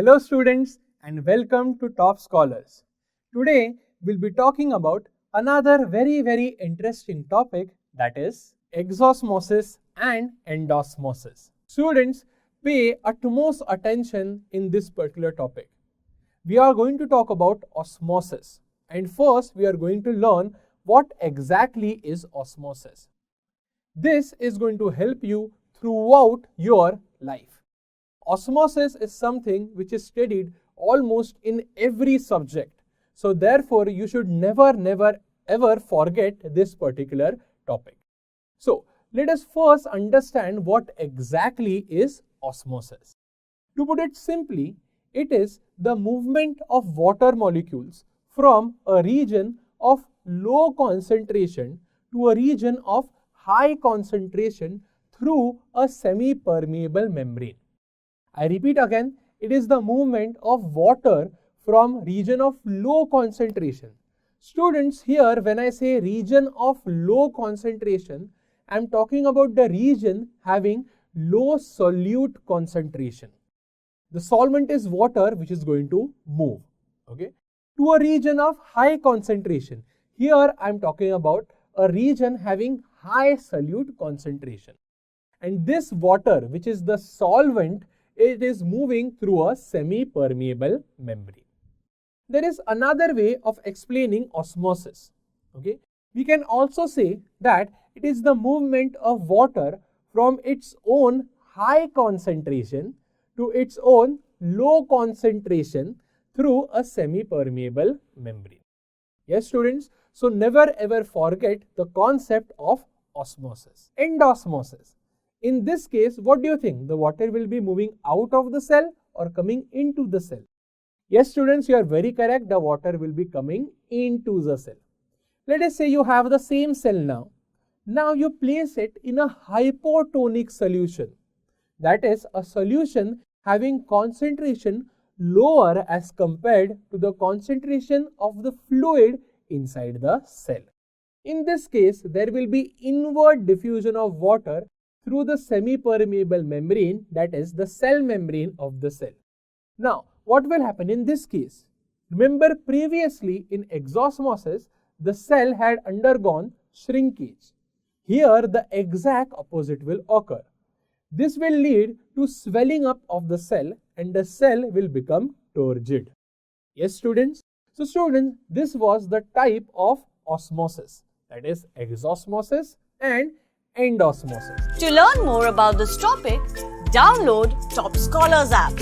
Hello students and welcome to Toppscholars. Today we'll be talking about another very interesting topic, that is exosmosis and endosmosis. Students, pay utmost attention in this particular topic. We are going to talk about osmosis, and first we are going to learn what exactly is osmosis. This is going to help you throughout your life. Osmosis is something which is studied almost in every subject. So therefore, you should never ever forget this particular topic. So let us first understand what exactly is osmosis. To put it simply, it is the movement of water molecules from a region of low concentration to a region of high concentration through a semi-permeable membrane. I repeat again, it is the movement of water from region of low concentration. Students, here when I say region of low concentration, I am talking about the region having low solute concentration. The solvent is water which is going to move, okay, to a region of high concentration. Here I am talking about a region having high solute concentration. And this water, which is the solvent, it is moving through a semi-permeable membrane. There is another way of explaining osmosis. Okay, we can also say that it is the movement of water from its own high concentration to its own low concentration through a semi-permeable membrane. Yes, students, so never ever forget the concept of osmosis. Endosmosis. In this case, what do you think? The water will be moving out of the cell or coming into the cell? Yes, students, you are very correct. The water will be coming into the cell. Let us say you have the same cell now. Now you place it in a hypotonic solution. That is a solution having concentration lower as compared to the concentration of the fluid inside the cell. In this case, there will be inward diffusion of water through the semi-permeable membrane, that is the cell membrane of the cell. Now, what will happen in this case? Remember, previously in exosmosis, the cell had undergone shrinkage. Here, the exact opposite will occur. This will lead to swelling up of the cell and the cell will become turgid. Yes, students? So, students, this was the type of osmosis, that is exosmosis and endosmosis. To learn more about this topic, download Toppscholars app.